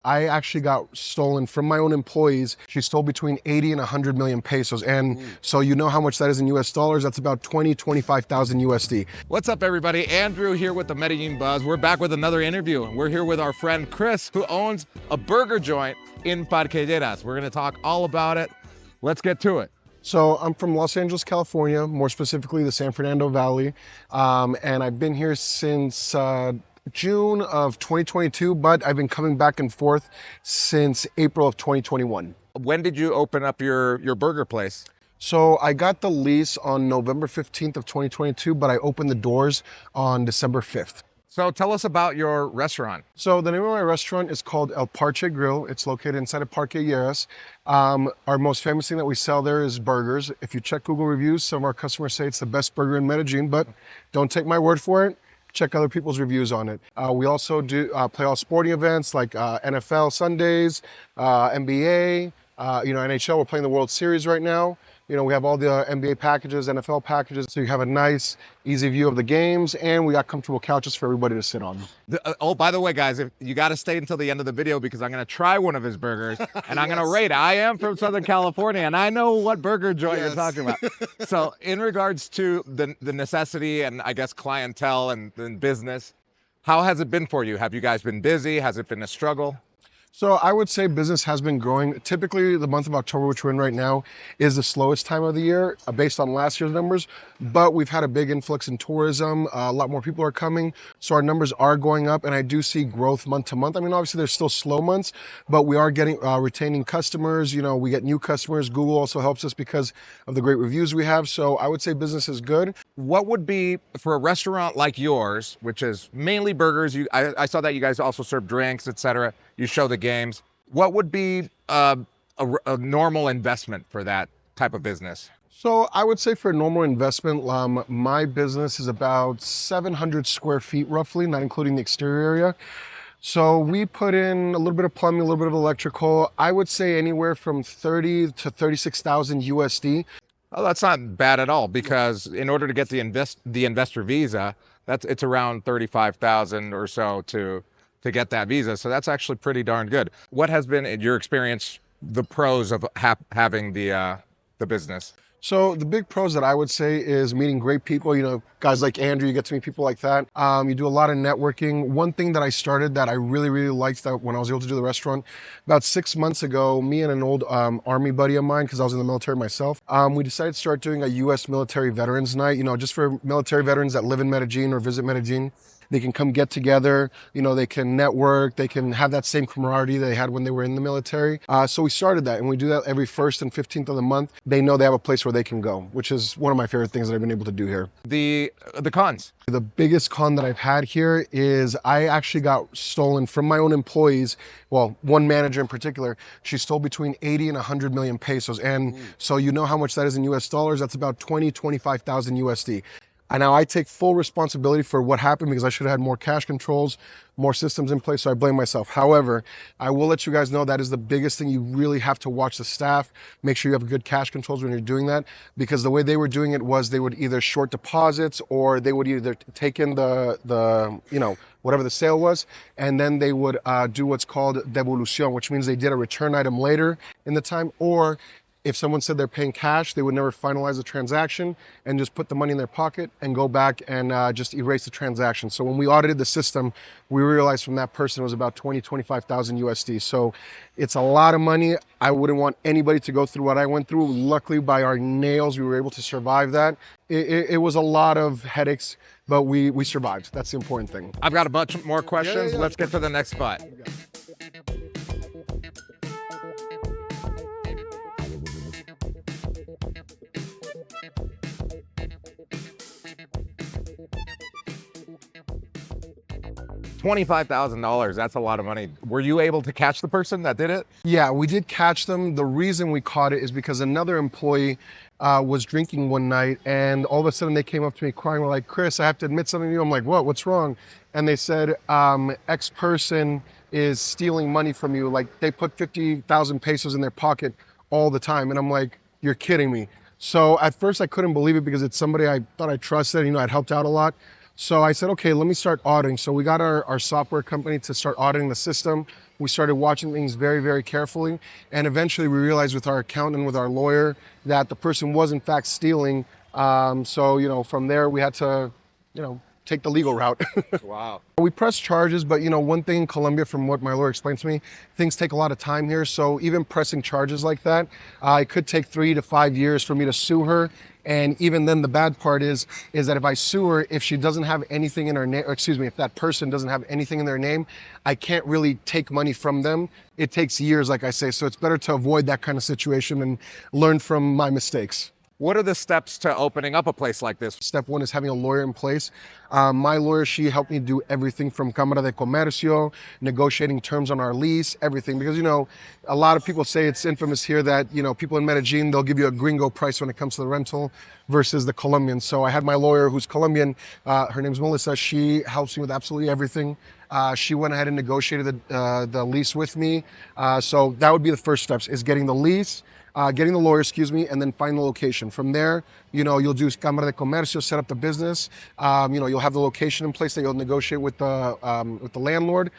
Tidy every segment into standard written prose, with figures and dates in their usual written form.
I actually got stolen from my own employees. She stole between 80 and 100 million pesos. And so you know how much that is in US dollars. That's about 25,000 USD. What's up, everybody? Andrew here with the Medellin Buzz. We're back with another interview. We're here with our friend Chris, who owns a burger joint in Parquelleras. We're going to talk all about it. Let's get to it. So I'm from Los Angeles, California, more specifically the San Fernando Valley. And I've been here since June of 2022, but I've been coming back and forth since April of 2021. When did you open up your burger place? So I got the lease on November 15th of 2022, but I opened the doors on December 5th. So tell us about your restaurant. So the name of my restaurant is called El Parche Grill. It's located inside of Parquelleras. Our most famous thing that we sell there is burgers. If you check Google reviews, some of our customers say it's the best burger in Medellin, but don't take my word for it. Check other people's reviews on it. We also do play all sporting events like NFL Sundays, NBA, NHL. We're playing the World Series right now. We have all the NBA packages, NFL packages, so you have a nice, easy view of the games, and we got comfortable couches for everybody to sit on. Oh, by the way, guys, if you got to stay until the end of the video because I'm going to try one of his burgers, and I'm going to rate. I am from Southern California, and I know what burger joint you're talking about. So in regards to the necessity and, I guess, clientele and business, how has it been for you? Have you guys been busy? Has it been a struggle? So I would say business has been growing. Typically, the month of October, which we're in right now, is the slowest time of the year based on last year's numbers. But we've had a big influx in tourism. A lot more people are coming. So our numbers are going up, and I do see growth month to month. I mean, obviously, there's still slow months, but we are getting retaining customers. We get new customers. Google also helps us because of the great reviews we have. So I would say business is good. What would be, for a restaurant like yours, which is mainly burgers, I saw that you guys also serve drinks, etc. You show the games. What would be a normal investment for that type of business? So I would say for a normal investment, my business is about 700 square feet roughly, not including the exterior area. So we put in a little bit of plumbing, a little bit of electrical. I would say anywhere from 30 to 36,000 USD. Oh, that's not bad at all, because in order to get the investor visa, it's around 35,000 or so to get that visa. So that's actually pretty darn good. What has been, in your experience, the pros of having the business? So the big pros that I would say is meeting great people, guys like Andrew, you get to meet people like that. You do a lot of networking. One thing that I started that I really, really liked that when I was able to do the restaurant, about 6 months ago, me and an old Army buddy of mine, because I was in the military myself, we decided to start doing a U.S. military veterans night, just for military veterans that live in Medellin or visit Medellin. They can come get together, they can network, they can have that same camaraderie they had when they were in the military. So we started that, and we do that every 1st and 15th of the month. They know they have a place where they can go, which is one of my favorite things that I've been able to do here. The cons? The biggest con that I've had here is I actually got stolen from my own employees. Well, one manager in particular, she stole between 80 and 100 million pesos. And so you know how much that is in US dollars. That's about 25,000 USD. And now I take full responsibility for what happened because I should have had more cash controls, more systems in place, so I blame myself. However, I will let you guys know that is the biggest thing. You really have to watch the staff, make sure you have good cash controls when you're doing that, because the way they were doing it was they would either short deposits or they would either take in the whatever the sale was, and then they would do what's called devolución, which means they did a return item later in the time, or if someone said they're paying cash, they would never finalize the transaction and just put the money in their pocket and go back and just erase the transaction. So when we audited the system, we realized from that person it was about 25,000 USD. So it's a lot of money. I wouldn't want anybody to go through what I went through. Luckily, by our nails, we were able to survive that. It was a lot of headaches, but we survived. That's the important thing. I've got a bunch more questions. Let's get to the next spot. $25,000, that's a lot of money. Were you able to catch the person that did it? Yeah, we did catch them. The reason we caught it is because another employee was drinking one night, and all of a sudden they came up to me crying. We're like, Chris, I have to admit something to you. I'm like, what's wrong? And they said, X person is stealing money from you. Like, they put 50,000 pesos in their pocket all the time. And I'm like, you're kidding me. So at first I couldn't believe it because it's somebody I thought I trusted, I'd helped out a lot. So I said, okay, let me start auditing. So we got our software company to start auditing the system, we started watching things very, very carefully. And eventually we realized with our accountant, with our lawyer, that the person was in fact stealing. So, you know, from there we had to, you know, take the legal route. Wow. We press charges, but you know, one thing in Colombia, from what my lawyer explained to me, things take a lot of time here. So even pressing charges like that, it could take 3 to 5 years for me to sue her. And even then, the bad part is that if I sue her, if she doesn't have anything in her name, excuse me, if that person doesn't have anything in their name, I can't really take money from them. It takes years, like I say. So it's better to avoid that kind of situation and learn from my mistakes. What are the steps to opening up a place like this? Step one is having a lawyer in place. My lawyer, she helped me do everything from Cámara de Comercio, negotiating terms on our lease, everything. Because, you know, a lot of people say it's infamous here that, you know, people in Medellin, they'll give you a gringo price when it comes to the rental versus the Colombian. So I had my lawyer who's Colombian. Her name's Melissa. She helps me with absolutely everything. She went ahead and negotiated the lease with me. So that would be the first steps, is getting the lease, getting the lawyer, excuse me, and then find the location. From there, you know, you'll do Cámara de Comercio, set up the business. You know, you'll have the location in place that you'll negotiate with the landlord.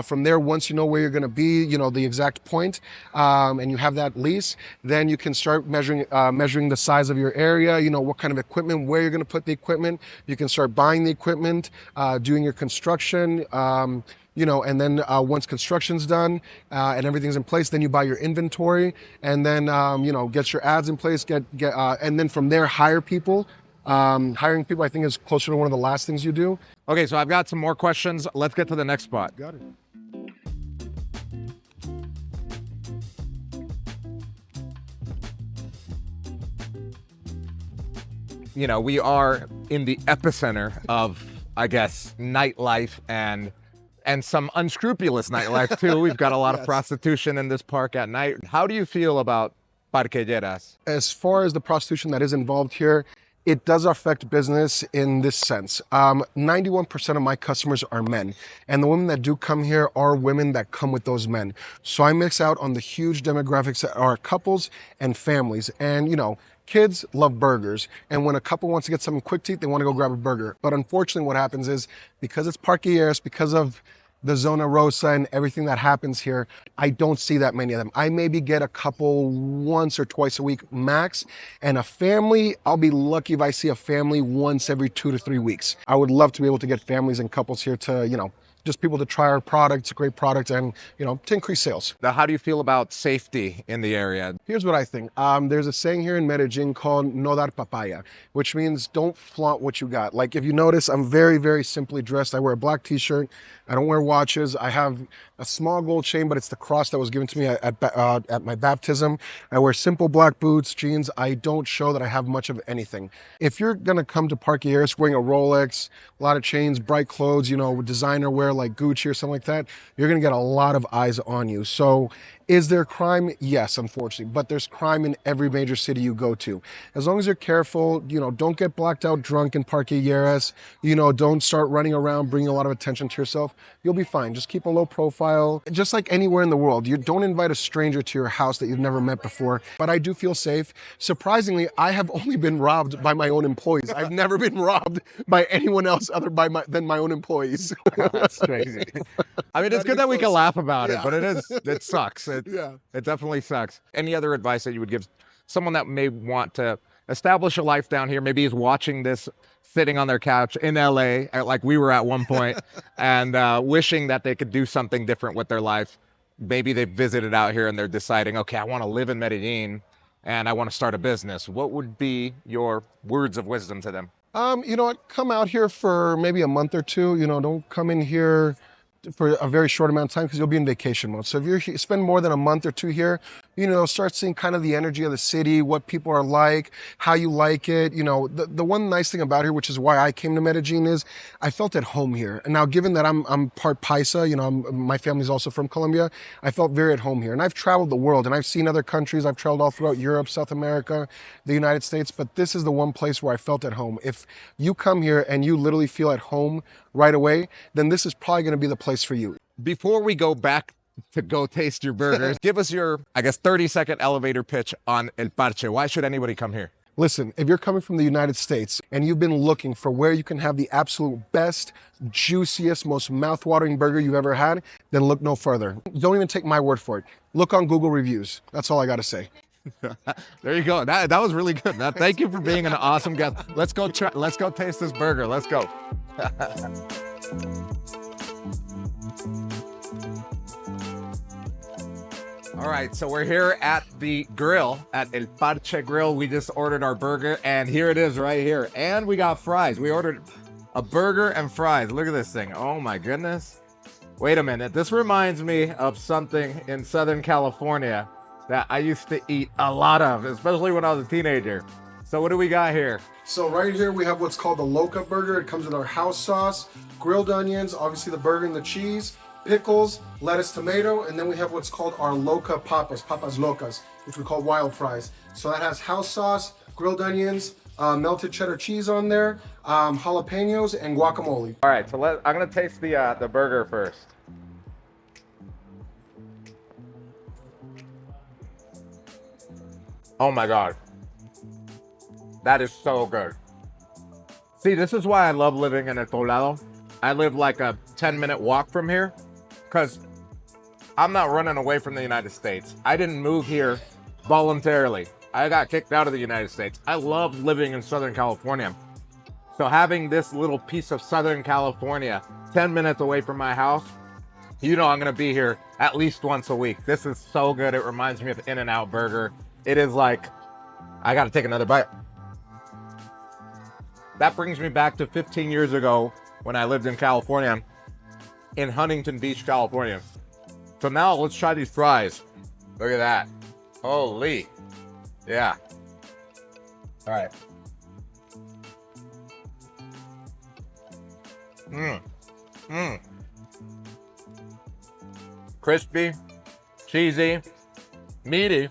From there, once you know where you're going to be, you know, the exact point, and you have that lease, then you can start measuring the size of your area. You know, what kind of equipment, where you're going to put the equipment. You can start buying the equipment, doing your construction. You know, and then once construction's done and everything's in place, then you buy your inventory, and then you know, get your ads in place, and then from there hire people. Hiring people, I think, is closer to one of the last things you do. Okay, so I've got some more questions. Let's get to the next spot. Got it. You know, we are in the epicenter of, I guess, nightlife and some unscrupulous nightlife too. We've got a lot of prostitution in this park at night. How do you feel about parqueyeras? As far as the prostitution that is involved here, it does affect business in this sense. 91% of my customers are men, and the women that do come here are women that come with those men. So I mix out on the huge demographics that are couples and families. And you know, kids love burgers, and when a couple wants to get something quick to eat, they want to go grab a burger. But unfortunately, what happens is, because it's parquilleras, because of the Zona Rosa and everything that happens here, I don't see that many of them. I maybe get a couple once or twice a week max, and a family, I'll be lucky if I see a family once every 2 to 3 weeks. I would love to be able to get families and couples here to, you know, just people to try our product. It's a great product, and, you know, to increase sales. Now, how do you feel about safety in the area? Here's what I think. There's a saying here in Medellin called no dar papaya, which means don't flaunt what you got. Like, if you notice, I'm very, very simply dressed. I wear a black t-shirt. I don't wear watches. I have a small gold chain, but it's the cross that was given to me at my baptism. I wear simple black boots, jeans. I don't show that I have much of anything. If you're going to come to Parquilleras wearing a Rolex, a lot of chains, bright clothes, you know, designer wear like Gucci or something like that, you're going to get a lot of eyes on you. So is there crime? Yes, unfortunately, but there's crime in every major city you go to. As long as you're careful, you know, don't get blacked out drunk in Parquilleras, you know, don't start running around, bringing a lot of attention to yourself. You'll be fine. Just keep a low profile. Just like anywhere in the world, you don't invite a stranger to your house that you've never met before. But I do feel safe. Surprisingly, I have only been robbed by my own employees. I've never been robbed by anyone else than my own employees. That's crazy. I mean, it's good that we can laugh about it, but it sucks. It definitely sucks. Any other advice that you would give someone that may want to establish a life down here, maybe is watching this sitting on their couch in LA, like we were at one point, and wishing that they could do something different with their life? Maybe they visited out here and they're deciding, okay, I want to live in Medellin and I want to start a business. What would be your words of wisdom to them? You know what? Come out here for maybe a month or two. You know, don't come in here for a very short amount of time, because you'll be in vacation mode. So if you spend more than a month or two here, you know, start seeing kind of the energy of the city, what people are like, how you like it. You know, the one nice thing about here, which is why I came to Medellin, is I felt at home here. And now, given that I'm part Paisa, you know, my family's also from Colombia, I felt very at home here. And I've traveled the world, and I've seen other countries. I've traveled all throughout Europe, South America, the United States, but this is the one place where I felt at home. If you come here and you literally feel at home right away, then this is probably going to be the place for you. Before we go back to go taste your burgers, give us your, I guess, 30-second elevator pitch on El Parche. Why should anybody come here? Listen, if you're coming from the United States and you've been looking for where you can have the absolute best, juiciest, most mouth-watering burger you've ever had, then look no further. Don't even take my word for it. Look on Google reviews. That's all I gotta say. There you go. That was really good. Now, thank you for being an awesome guest. Let's go taste this burger. Let's go. All right, so we're here at the grill, at El Parche Grill. We just ordered our burger, and here it is right here. And we got fries. We ordered a burger and fries. Look at this thing. Oh my goodness. Wait a minute. This reminds me of something in Southern California that I used to eat a lot of, especially when I was a teenager. So what do we got here? So right here we have what's called the Loca burger. It comes with our house sauce, grilled onions, obviously the burger and the cheese, pickles, lettuce, tomato, and then we have what's called our Loca papas locas, which we call wild fries. So that has house sauce, grilled onions, melted cheddar cheese on there, jalapenos, and guacamole. All right, so I'm gonna taste the burger first. Oh my God, that is so good. See, this is why I love living in El Poblado. I live like a 10-minute walk from here, because I'm not running away from the United States. I didn't move here voluntarily. I got kicked out of the United States. I love living in Southern California. So having this little piece of Southern California 10 minutes away from my house, you know I'm gonna be here at least once a week. This is so good. It reminds me of In-N-Out Burger. It is like, I gotta take another bite. That brings me back to 15 years ago when I lived in California, in Huntington Beach, California. So now let's try these fries. Look at that. Holy. Yeah. All right. Crispy, cheesy, meaty,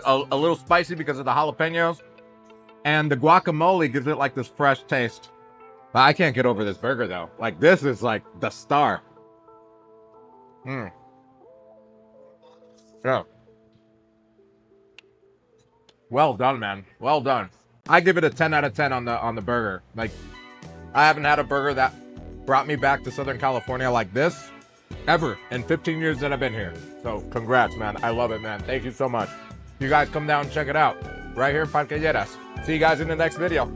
a little spicy because of the jalapenos, and the guacamole gives it like this fresh taste. But I can't get over this burger though. Like, this is like the star. Yeah. Well done, man. Well done. I give it a 10 out of 10 on the burger. Like, I haven't had a burger that brought me back to Southern California like this ever in 15 years that I've been here. So congrats, man. I love it, man. Thank you so much. You guys come down and check it out right here in Parque Lleras. See you guys in the next video.